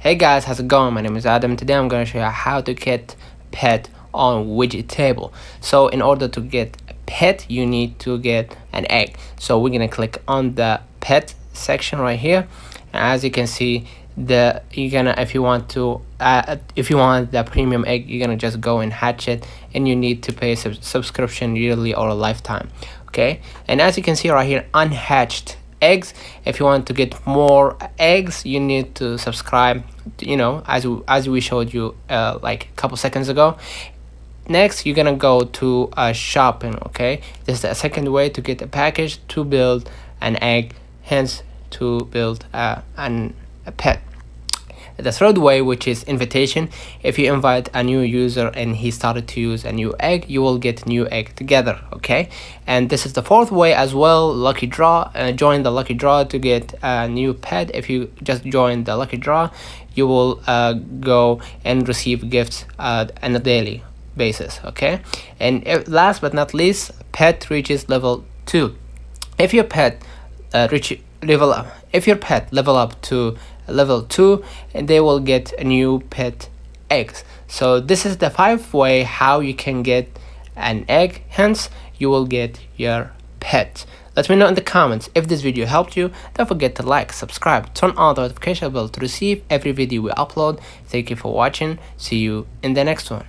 Hey guys, how's it going? My name is Adam. Today I'm going to show you how to get pet on Widgetable. So in order to get a pet, you need to get an egg. So we're going to click on the pet section right here. And as you can see, if you want the premium egg, you're gonna just go and hatch it, and you need to pay a subscription yearly or a lifetime. Okay, and as you can see right here, unhatched eggs. If you want to get more eggs, you need to subscribe, as we showed you like a couple seconds ago. Next, you're gonna go to shopping. Okay, this is a second way to get a package to build an egg, hence to build a pet. The third way, which is invitation, if you invite a new user and he started to use a new egg, you will get new egg together. Okay, and this is the fourth way as well, lucky draw. Join the lucky draw to get a new pet. If you just join the lucky draw, you will go and receive gifts on a daily basis. Okay, and last but not least, pet reaches level 2. If your pet level up to level 2, and they will get a new pet eggs. So this is the 5th way how you can get an egg, hence you will get your pet. Let me know in the comments if this video helped you. Don't forget to like, subscribe, turn on the notification bell to receive every video we upload. Thank you for watching. See you in the next one.